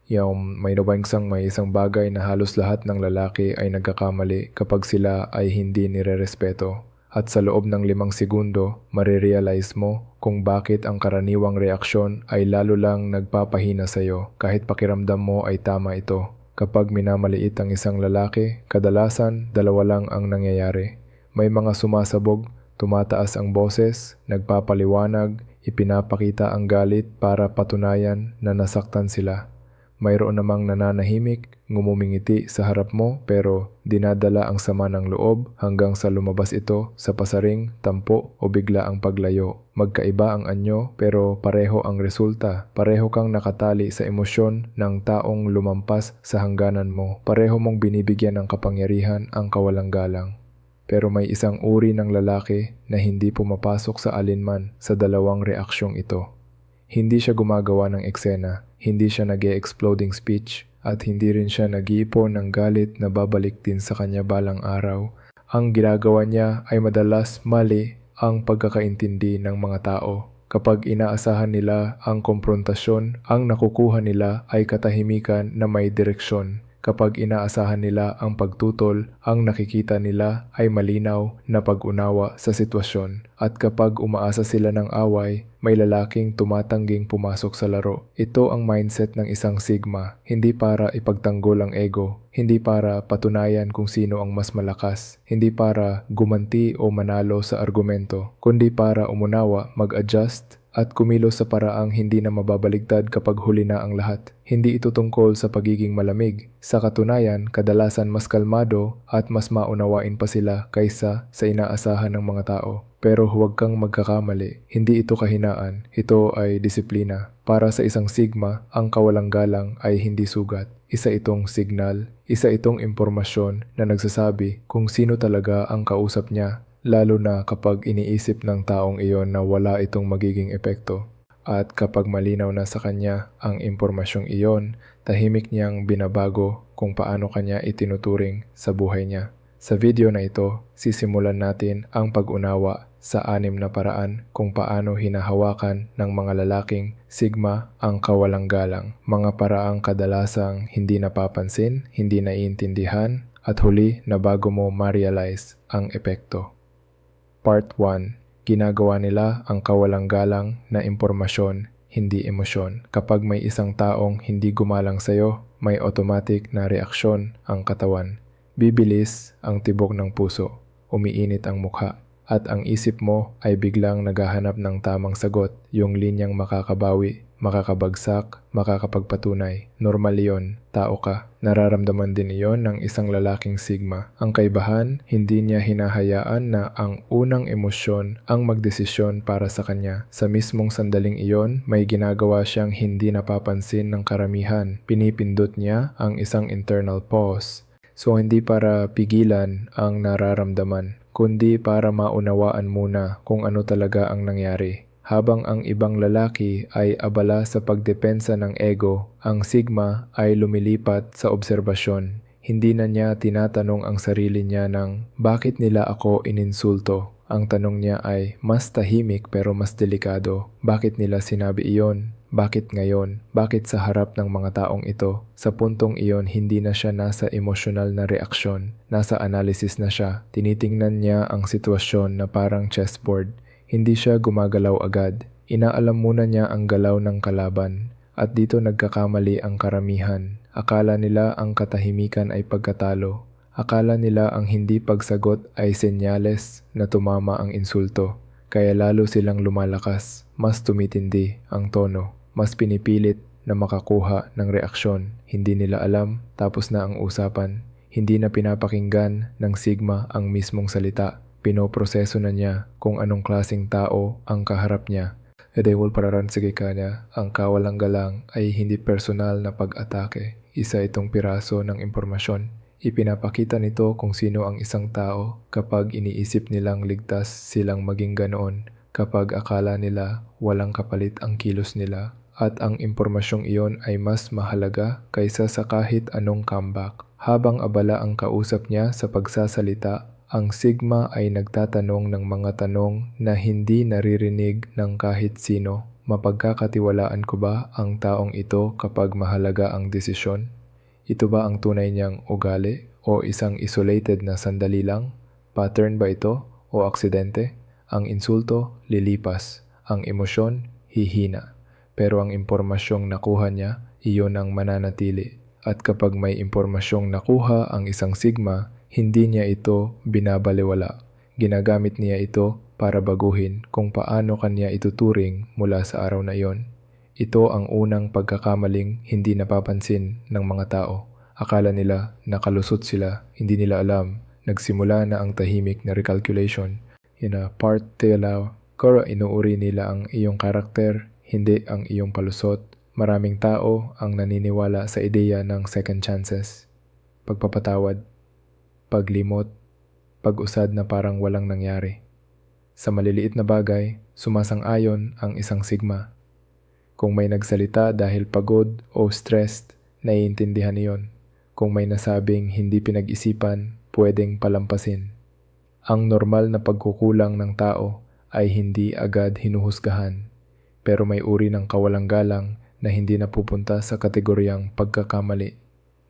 May nabangsang may isang bagay na halos lahat ng lalaki ay nagkakamali kapag sila ay hindi nirerespeto. At sa loob ng 5 segundo, marirealize mo kung bakit ang karaniwang reaksyon ay lalo lang nagpapahina sa'yo kahit pakiramdam mo ay tama ito. Kapag minamaliit ang isang lalaki, kadalasan 2 lang ang nangyayari. May mga sumasabog, tumataas ang boses, nagpapaliwanag, ipinapakita ang galit para patunayan na nasaktan sila. Mayroon namang nananahimik, ngumumingiti sa harap mo pero dinadala ang sama ng loob hanggang sa lumabas ito sa pasaring, tampo o bigla ang paglayo. Magkaiba ang anyo pero pareho ang resulta. Pareho kang nakatali sa emosyon ng taong lumampas sa hangganan mo. Pareho mong binibigyan ng kapangyarihan ang kawalang galang. Pero may isang uri ng lalaki na hindi pumapasok sa alinman sa 2 reaksyong ito. Hindi siya gumagawa ng eksena, hindi siya nag-e-exploding speech, at hindi rin siya nag-iipon ng galit na babalik din sa kanya balang araw. Ang ginagawa niya ay madalas mali ang pagkakaintindi ng mga tao. Kapag inaasahan nila ang komprontasyon, ang nakukuha nila ay katahimikan na may direksyon. Kapag inaasahan nila ang pagtutol, ang nakikita nila ay malinaw na pag-unawa sa sitwasyon. At kapag umaasa sila ng away, may lalaking tumatangging pumasok sa laro. Ito ang mindset ng isang Sigma, hindi para ipagtanggol ang ego, hindi para patunayan kung sino ang mas malakas, hindi para gumanti o manalo sa argumento, kundi para umunawa, mag-adjust, at kumilos sa paraang hindi na mababaligtad kapag huli na ang lahat. Hindi ito tungkol sa pagiging malamig. Sa katunayan, kadalasan mas kalmado at mas maunawain pa sila kaysa sa inaasahan ng mga tao. Pero huwag kang magkakamali. Hindi ito kahinaan. Ito ay disiplina. Para sa isang Sigma, ang kawalang galang ay hindi sugat. Isa itong signal, isa itong impormasyon na nagsasabi kung sino talaga ang kausap niya. Lalo na kapag iniisip ng taong iyon na wala itong magiging epekto. At kapag malinaw na sa kanya ang impormasyong iyon, tahimik niyang binabago kung paano kanya itinuturing sa buhay niya. Sa video na ito, sisimulan natin ang pag-unawa sa 6 na paraan kung paano hinahawakan ng mga lalaking Sigma ang kawalang galang. Mga paraang kadalasang hindi napapansin, hindi naiintindihan, at huli na bago mo ma-realize ang epekto. Part 1. Ginagawa nila ang kawalang galang na impormasyon, hindi emosyon. Kapag may isang taong hindi gumalang sa'yo, may automatic na reaksyon ang katawan. Bibilis ang tibok ng puso, umiinit ang mukha, at ang isip mo ay biglang naghahanap ng tamang sagot, yung linyang makakabawi, makakabagsak, makakapagpatunay. Normal yon, tao ka. Nararamdaman din iyon ng isang lalaking Sigma. Ang kaibahan, hindi niya hinahayaan na ang unang emosyon ang magdesisyon para sa kanya. Sa mismong sandaling iyon, may ginagawa siyang hindi napapansin ng karamihan. Pinipindot niya ang isang internal pause. So hindi para pigilan ang nararamdaman, kundi para maunawaan muna kung ano talaga ang nangyari. Habang ang ibang lalaki ay abala sa pagdepensa ng ego, ang Sigma ay lumilipat sa obserbasyon. Hindi na niya tinatanong ang sarili niya ng bakit nila ako ininsulto. Ang tanong niya ay mas tahimik pero mas delikado. Bakit nila sinabi iyon? Bakit ngayon? Bakit sa harap ng mga taong ito? Sa puntong iyon, hindi na siya nasa emosyonal na reaksyon. Nasa analysis na siya. Tinitingnan niya ang sitwasyon na parang chessboard. Hindi siya gumagalaw agad. Inaalam muna niya ang galaw ng kalaban. At dito nagkakamali ang karamihan. Akala nila ang katahimikan ay pagkatalo. Akala nila ang hindi pagsagot ay senyales na tumama ang insulto. Kaya lalo silang lumalakas. Mas tumitindi ang tono. Mas pinipilit na makakuha ng reaksyon. Hindi nila alam, tapos na ang usapan. Hindi na pinapakinggan ng Sigma ang mismong salita. Pinoproseso na niya kung anong klaseng tao ang kaharap niya. Dahil pararan sige kanya, ang kawalang galang ay hindi personal na pag-atake. Isa itong piraso ng impormasyon. Ipinapakita nito kung sino ang isang tao kapag iniisip nilang ligtas silang maging ganoon, kapag akala nila walang kapalit ang kilos nila, at ang impormasyong iyon ay mas mahalaga kaysa sa kahit anong comeback. Habang abala ang kausap niya sa pagsasalita, ang Sigma ay nagtatanong ng mga tanong na hindi naririnig ng kahit sino. Mapagkakatiwalaan ko ba ang taong ito kapag mahalaga ang desisyon? Ito ba ang tunay niyang ugali o isang isolated na sandali lang? Pattern ba ito o aksidente? Ang insulto, lilipas. Ang emosyon, hihina. Pero ang impormasyong nakuha niya, iyon ang mananatili. At kapag may impormasyong nakuha ang isang sigma, hindi niya ito binabaliwala. Ginagamit niya ito para baguhin kung paano kanya ituturing mula sa araw na iyon. Ito ang unang pagkakamaling hindi napapansin ng mga tao. Akala nila nakalusot sila, hindi nila alam. Nagsimula na ang tahimik na recalculation. Parte la, kaya inuuri nila ang iyong karakter, hindi ang iyong palusot. Maraming tao ang naniniwala sa ideya ng second chances. Pagpapatawad, paglimot, pag-usad na parang walang nangyari. Sa maliliit na bagay, sumasang-ayon ang isang sigma. Kung may nagsalita dahil pagod o stressed, naiintindihan iyon. Kung may nasabing hindi pinag-isipan, pwedeng palampasin. Ang normal na pagkukulang ng tao ay hindi agad hinuhusgahan, pero may uri ng kawalang galang na hindi napupunta sa kategoryang pagkakamali.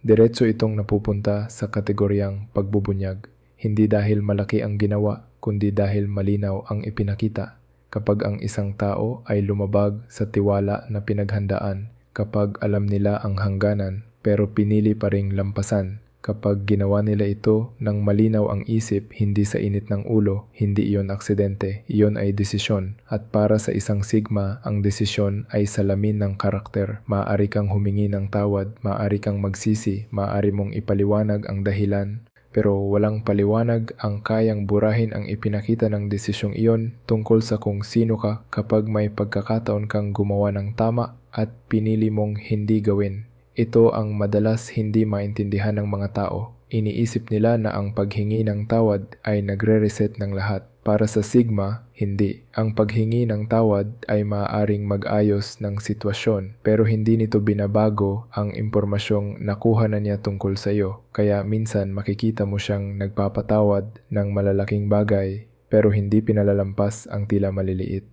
Diretso itong napupunta sa kategoryang pagbubunyag, hindi dahil malaki ang ginawa, kundi dahil malinaw ang ipinakita. Kapag ang isang tao ay lumabag sa tiwala na pinaghandaan, kapag alam nila ang hangganan pero pinili pa ring lampasan, kapag ginawa nila ito ng malinaw ang isip, hindi sa init ng ulo, hindi iyon aksidente, iyon ay desisyon. At para sa isang sigma, ang desisyon ay salamin ng karakter. Maaari kang humingi ng tawad, maaari kang magsisi, maaari mong ipaliwanag ang dahilan, pero walang paliwanag ang kayang burahin ang ipinakita ng desisyong iyon tungkol sa kung sino ka kapag may pagkakataon kang gumawa ng tama at pinili mong hindi gawin. Ito ang madalas hindi maintindihan ng mga tao. Iniisip nila na ang paghingi ng tawad ay nagre-reset ng lahat. Para sa sigma, hindi. Ang paghingi ng tawad ay maaaring mag-ayos ng sitwasyon, pero hindi nito binabago ang impormasyong nakuha na niya tungkol sa iyo. Kaya minsan makikita mo siyang nagpapatawad ng malalaking bagay, pero hindi pinalalampas ang tila maliliit.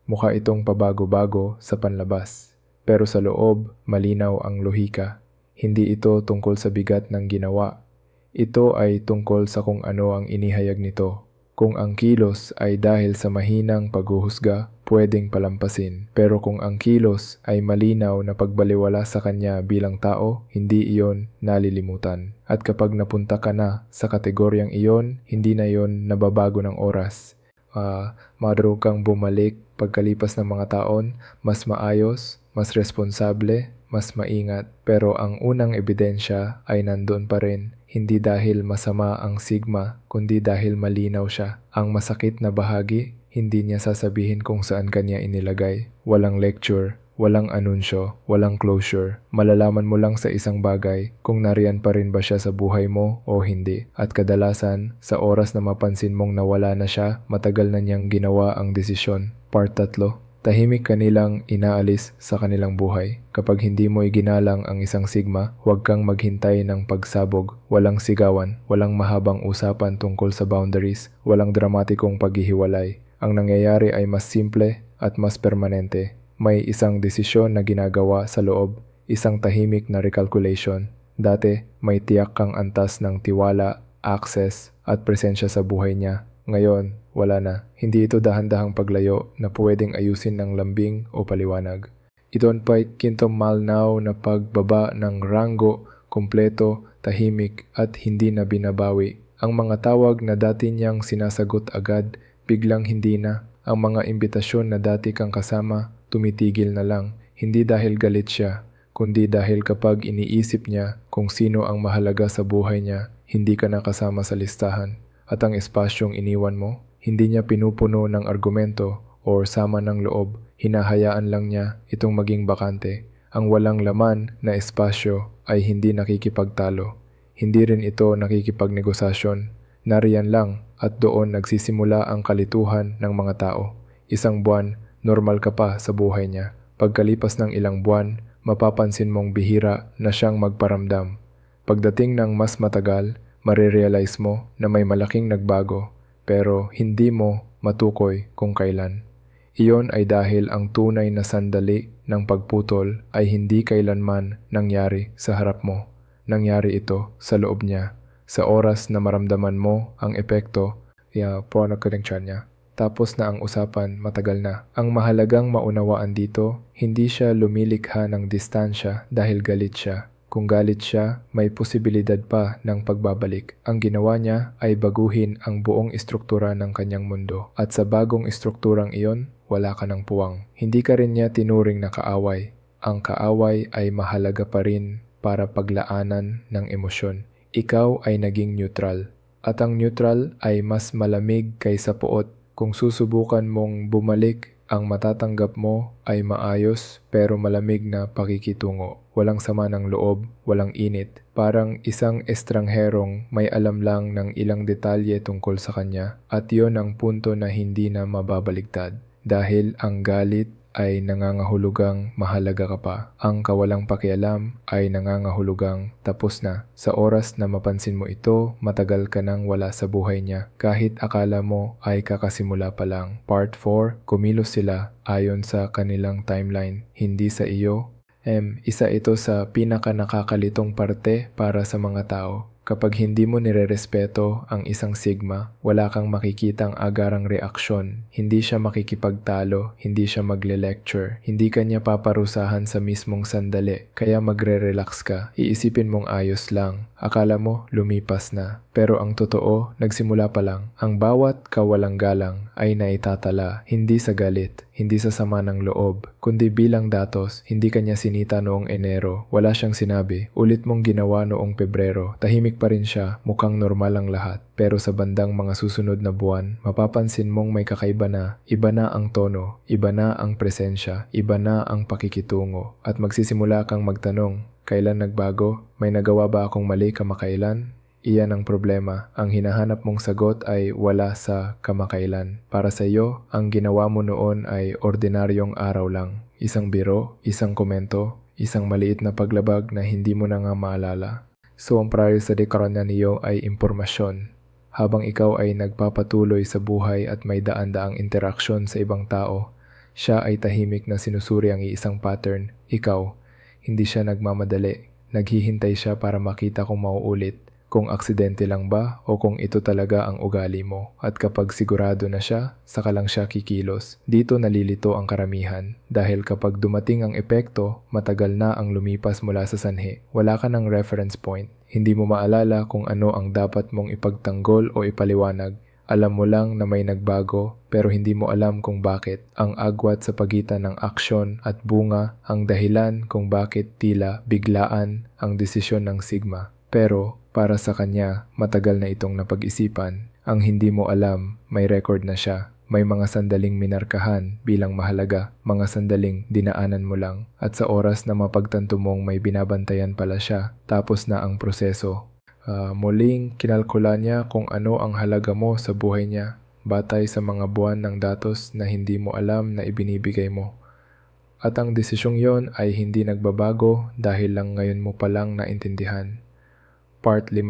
Mukha itong pabago-bago sa panlabas, pero sa loob, malinaw ang lohika. Hindi ito tungkol sa bigat ng ginawa. Ito ay tungkol sa kung ano ang inihayag nito. Kung ang kilos ay dahil sa mahinang paghuhusga, pwedeng palampasin. Pero kung ang kilos ay malinaw na pagbaliwala sa kanya bilang tao, hindi iyon nalilimutan. At kapag napunta ka na sa kategoryang iyon, hindi na iyon nababago ng oras. Madaro kang bumalik pagkalipas ng mga taon, mas maayos, mas responsable, mas maingat. Pero ang unang ebidensya ay nandun pa rin. Hindi dahil masama ang sigma, kundi dahil malinaw siya. Ang masakit na bahagi, hindi niya sasabihin kung saan kanya inilagay. Walang lecture, walang anunsyo, walang closure. Malalaman mo lang sa isang bagay kung nariyan pa rin ba siya sa buhay mo o hindi. At kadalasan, sa oras na mapansin mong nawala na siya, matagal na niyang ginawa ang desisyon. Part 3. Tahimik kanilang inaalis sa kanilang buhay. Kapag hindi mo iginalang ang isang sigma, huwag kang maghintay ng pagsabog. Walang sigawan, walang mahabang usapan tungkol sa boundaries, walang dramatikong paghihiwalay. Ang nangyayari ay mas simple at mas permanente. May isang desisyon na ginagawa sa loob, isang tahimik na recalculation. Dati, may tiyak kang antas ng tiwala, access, at presensya sa buhay niya. Ngayon, wala na. Hindi ito dahan-dahang paglayo na pwedeng ayusin ng lambing o paliwanag. Ito ay kintong malnaw na pagbaba ng ranggo, kompleto, tahimik at hindi na binabawi. Ang mga tawag na dati niyang sinasagot agad, biglang hindi na. Ang mga imbitasyon na dati kang kasama, tumitigil na lang. Hindi dahil galit siya, kundi dahil kapag iniisip niya kung sino ang mahalaga sa buhay niya, hindi ka na kasama sa listahan. At ang espasyong iniwan mo, hindi niya pinupuno ng argumento o sama ng loob, hinahayaan lang niya itong maging bakante. Ang walang laman na espasyo ay hindi nakikipagtalo. Hindi rin ito nakikipagnegosasyon. Nariyan lang at doon nagsisimula ang kalituhan ng mga tao. Isang buwan, normal ka pa sa buhay niya. Pagkalipas ng ilang buwan, mapapansin mong bihira na siyang magparamdam. Pagdating ng mas matagal, marirealize mo na may malaking nagbago, pero hindi mo matukoy kung kailan. Iyon ay dahil ang tunay na sandali ng pagputol ay hindi kailanman nangyari sa harap mo. Nangyari ito sa loob niya. Sa oras na maramdaman mo ang epekto, niya. Tapos na ang usapan, matagal na. Ang mahalagang maunawaan dito, hindi siya lumilikha ng distansya dahil galit siya. Kung galit siya, may posibilidad pa ng pagbabalik. Ang ginawa niya ay baguhin ang buong istruktura ng kanyang mundo. At sa bagong istrukturang iyon, wala ka ng puwang. Hindi ka rin niya tinuring na kaaway. Ang kaaway ay mahalaga pa rin para paglaanan ng emosyon. Ikaw ay naging neutral. At ang neutral ay mas malamig kaysa puot. Kung susubukan mong bumalik, ang matatanggap mo ay maayos pero malamig na pakikitungo. Walang sama ng loob, walang init. Parang isang estrangherong may alam lang ng ilang detalye tungkol sa kanya at yon ang punto na hindi na mababaligtad. Dahil ang galit ay nangangahulugang mahalaga ka pa. Ang kawalang pakialam ay nangangahulugang tapos na. Sa oras na mapansin mo ito, matagal ka nang wala sa buhay niya. Kahit akala mo ay kakasimula pa lang. Part 4, kumilos sila ayon sa kanilang timeline, hindi sa iyo. Isa ito sa pinaka nakakalitong parte para sa mga tao. Kapag hindi mo nirerespeto ang isang sigma, wala kang makikitang agarang reaksyon. Hindi siya makikipagtalo, hindi siya magle-lecture, hindi ka niya paparusahan sa mismong sandali. Kaya magre-relax ka, iisipin mong ayos lang. Akala mo lumipas na. Pero ang totoo, nagsimula pa lang. Ang bawat kawalang galang ay naitatala, hindi sa galit, hindi sa sama ng loob, kundi bilang datos. Hindi kanya sinita noong Enero, wala siyang sinabi, ulit mong ginawa noong Pebrero, tahimik pa rin siya, mukhang normal ang lahat. Pero sa bandang mga susunod na buwan, mapapansin mong may kakaiba na. Iba na ang tono, iba na ang presensya, iba na ang pakikitungo. At magsisimula kang magtanong, kailan nagbago? May nagawa ba akong mali kamakailan? Iyan ang problema. Ang hinahanap mong sagot ay wala sa kamakailan. Para sa iyo, ang ginawa mo noon ay ordinaryong araw lang. Isang biro, isang komento, isang maliit na paglabag na hindi mo na nga maalala. So ang prior sa dekaranya niyo ay impormasyon. Habang ikaw ay nagpapatuloy sa buhay at may daan-daang interaksyon sa ibang tao, siya ay tahimik na sinusuri ang iisang pattern. Ikaw, hindi siya nagmamadali. Naghihintay siya para makita kung mauulit. Kung aksidente lang ba o kung ito talaga ang ugali mo. At kapag sigurado na siya, saka lang siya kikilos. Dito nalilito ang karamihan. Dahil kapag dumating ang epekto, matagal na ang lumipas mula sa sanhi. Wala ka ng reference point. Hindi mo maalala kung ano ang dapat mong ipagtanggol o ipaliwanag. Alam mo lang na may nagbago pero hindi mo alam kung bakit. Ang agwat sa pagitan ng aksyon at bunga ang dahilan kung bakit tila biglaan ang desisyon ng sigma. Pero para sa kanya, matagal na itong napag-isipan. Ang hindi mo alam, may record na siya. May mga sandaling minarkahan bilang mahalaga, mga sandaling dinaanan mo lang. At sa oras na mapagtanto mong may binabantayan pala siya, tapos na ang proseso. Muling kinalkula niya kung ano ang halaga mo sa buhay niya, batay sa mga buwan ng datos na hindi mo alam na ibinibigay mo. At ang desisyong yon ay hindi nagbabago dahil lang ngayon mo palang naintindihan. Part 5.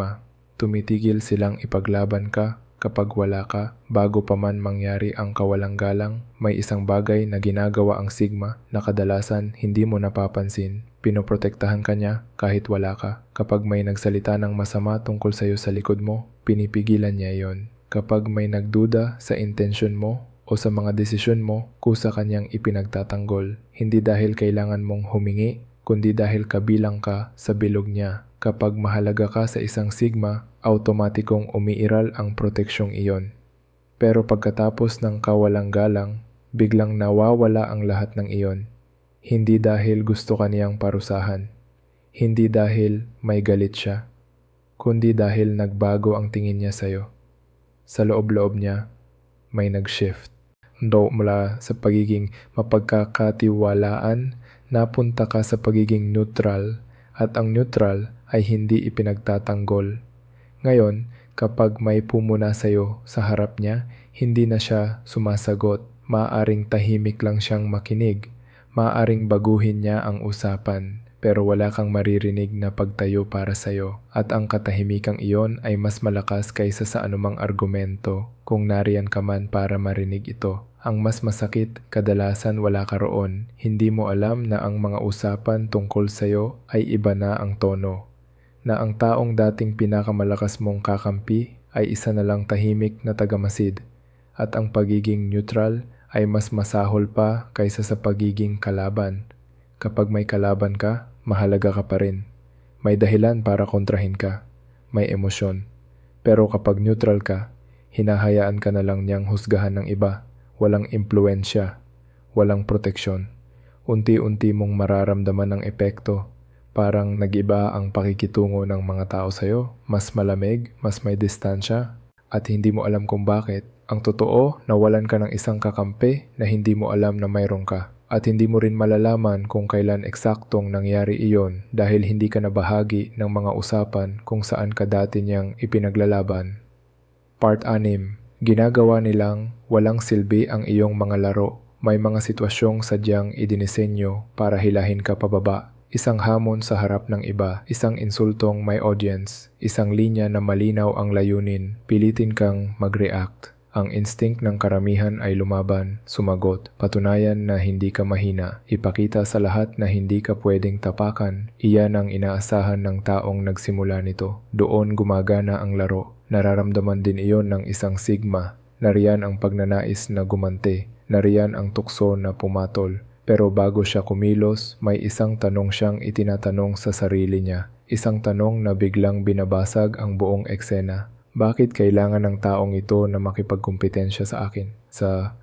Tumitigil silang ipaglaban ka kapag wala ka. Bago pa man mangyari ang kawalang galang, may isang bagay na ginagawa ang sigma na kadalasan hindi mo napapansin. Pinoprotektahan ka niya kahit wala ka. Kapag may nagsalita ng masama tungkol sa iyo sa likod mo, pinipigilan niya yon. Kapag may nagduda sa intensyon mo o sa mga desisyon mo, kusa kanyang ipinagtatanggol. Hindi dahil kailangan mong humingi, kundi dahil kabilang ka sa bilog niya. Kapag mahalaga ka sa isang sigma, automatikong umiiral ang proteksyong iyon. Pero pagkatapos ng kawalang galang, biglang nawawala ang lahat ng iyon. Hindi dahil gusto ka niyang parusahan. Hindi dahil may galit siya. Kundi dahil nagbago ang tingin niya sa'yo. Sa loob-loob niya, may nag-shift. Mula sa pagiging mapagkakatiwalaan, napunta ka sa pagiging neutral. At ang neutral ay hindi ipinagtatanggol. Ngayon, kapag may pumuna sa'yo sa harap niya, hindi na siya sumasagot. Maaaring tahimik lang siyang makinig. Maaaring baguhin niya ang usapan, pero wala kang maririnig na pagtayo para sa'yo. At ang katahimikang iyon ay mas malakas kaysa sa anumang argumento kung nariyan ka man para marinig ito. Ang mas masakit, kadalasan wala ka roon. Hindi mo alam na ang mga usapan tungkol sa'yo ay iba na ang tono. Na ang taong dating pinakamalakas mong kakampi ay isa na lang tahimik na tagamasid. At ang pagiging neutral ay mas masahol pa kaysa sa pagiging kalaban. Kapag may kalaban ka, mahalaga ka pa rin. May dahilan para kontrahin ka. May emosyon. Pero kapag neutral ka, hinahayaan ka na lang niyang husgahan ng iba. Walang impluensya, walang proteksyon. Unti-unti mong mararamdaman ang epekto. Parang nag-iba ang pakikitungo ng mga tao sa'yo. Mas malamig, mas may distansya. At hindi mo alam kung bakit. Ang totoo, nawalan ka ng isang kakampi na hindi mo alam na mayroon ka. At hindi mo rin malalaman kung kailan eksaktong nangyari iyon dahil hindi ka na bahagi ng mga usapan kung saan ka dati niyang ipinaglalaban. Part 6. Ginagawa nilang walang silbi ang iyong mga laro. May mga sitwasyong sadyang idinisenyo para hilahin ka pababa. Isang hamon sa harap ng iba, isang insultong may audience, isang linya na malinaw ang layunin, pilitin kang mag-react. Ang instinct ng karamihan ay lumaban, sumagot, patunayan na hindi ka mahina, ipakita sa lahat na hindi ka pwedeng tapakan. Iyan ang inaasahan ng taong nagsimula nito. Doon gumagana ang laro. Nararamdaman din iyon ng isang sigma. Nariyan ang pagnanais na gumante. Nariyan ang tukso na pumatol. Pero bago siya kumilos, may isang tanong siyang itinatanong sa sarili niya. Isang tanong na biglang binabasag ang buong eksena. Bakit kailangan ng taong ito na makipagkumpetensya sa akin? Sa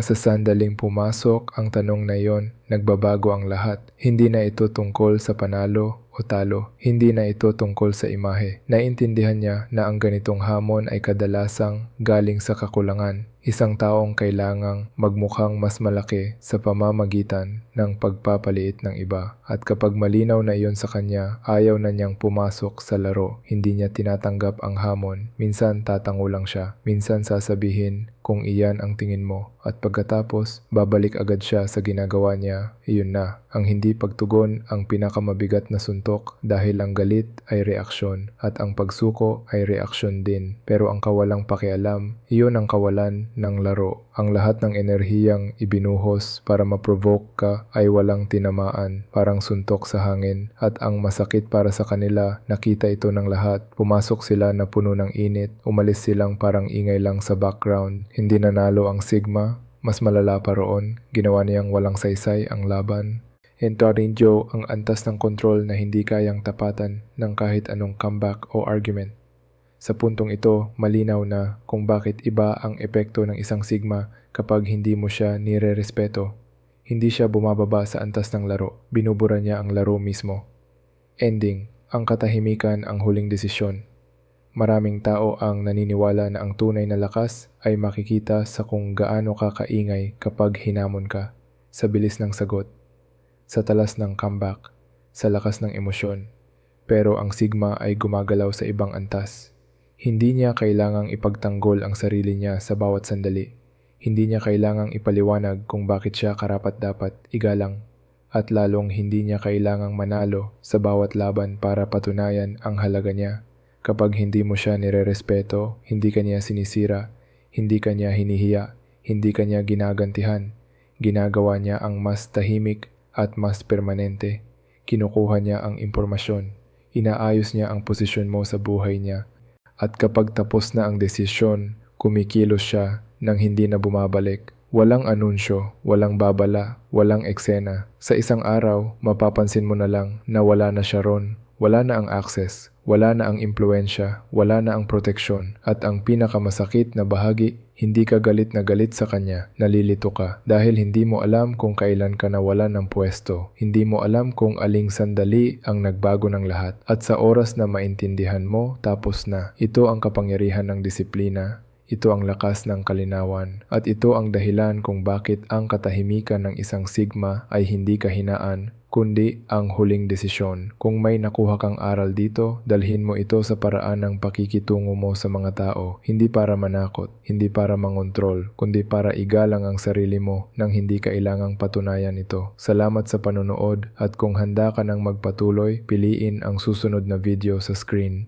sandaling pumasok ang tanong na iyon, nagbabago ang lahat. Hindi na ito tungkol sa panalo o talo. Hindi na ito tungkol sa imahe. Naintindihan niya na ang ganitong hamon ay kadalasang galing sa kakulangan. Isang taong kailangang magmukhang mas malaki sa pamamagitan ng pagpapaliit ng iba. At kapag malinaw na iyon sa kanya, ayaw na niyang pumasok sa laro. Hindi niya tinatanggap ang hamon. Minsan tatango lang siya. Minsan sasabihin kung iyan ang tingin mo. At pagkatapos, babalik agad siya sa ginagawa niya. Iyon na. Ang hindi pagtugon ang pinakamabigat na suntok dahil ang galit ay reaksyon at ang pagsuko ay reaksyon din. Pero ang kawalang pakialam, iyon ang kawalan ng laro. Ang lahat ng enerhiyang ibinuhos para ma-provoke ka ay walang tinamaan, parang suntok sa hangin. At ang masakit para sa kanila, nakita ito ng lahat. Pumasok sila na puno ng init, umalis silang parang ingay lang sa background. Hindi nanalo ang sigma, mas malala pa roon, ginawa niyang walang saysay ang laban. Entering Joe ang antas ng kontrol na hindi kayang tapatan ng kahit anong comeback o argument. Sa puntong ito, malinaw na kung bakit iba ang epekto ng isang sigma kapag hindi mo siya nire-respeto. Hindi siya bumababa sa antas ng laro, binubura niya ang laro mismo. Ending, ang katahimikan ang huling desisyon. Maraming tao ang naniniwala na ang tunay na lakas ay makikita sa kung gaano ka kaingay kapag hinamon ka, sa bilis ng sagot, sa talas ng comeback, sa lakas ng emosyon. Pero ang sigma ay gumagalaw sa ibang antas. Hindi niya kailangang ipagtanggol ang sarili niya sa bawat sandali. Hindi niya kailangang ipaliwanag kung bakit siya karapat-dapat igalang. At lalong hindi niya kailangang manalo sa bawat laban para patunayan ang halaga niya. Kapag hindi mo siya nirerespeto, hindi ka niya sinisira, hindi ka niya hinihiya, hindi ka niya ginagantihan. Ginagawa niya ang mas tahimik at mas permanente. Kinukuha niya ang impormasyon. Inaayos niya ang posisyon mo sa buhay niya. At kapag tapos na ang desisyon, kumikilos siya nang hindi na bumabalik. Walang anunsyo, walang babala, walang eksena. Sa isang araw, mapapansin mo na lang na wala na siya ron. Wala na ang access, wala na ang impluensya, wala na ang proteksyon. At ang pinakamasakit na bahagi, hindi ka galit na galit sa kanya, nalilito ka. Dahil hindi mo alam kung kailan ka nawalan ng pwesto. Hindi mo alam kung aling sandali ang nagbago ng lahat. At sa oras na maintindihan mo, tapos na. Ito ang kapangyarihan ng disiplina. Ito ang lakas ng kalinawan. At ito ang dahilan kung bakit ang katahimikan ng isang sigma ay hindi kahinaan, kundi ang huling desisyon. Kung may nakuha kang aral dito, dalhin mo ito sa paraan ng pakikitungo mo sa mga tao. Hindi para manakot, hindi para mangontrol, kundi para igalang ang sarili mo nang hindi kailangang patunayan ito. Salamat sa panonood at kung handa ka nang magpatuloy, piliin ang susunod na video sa screen.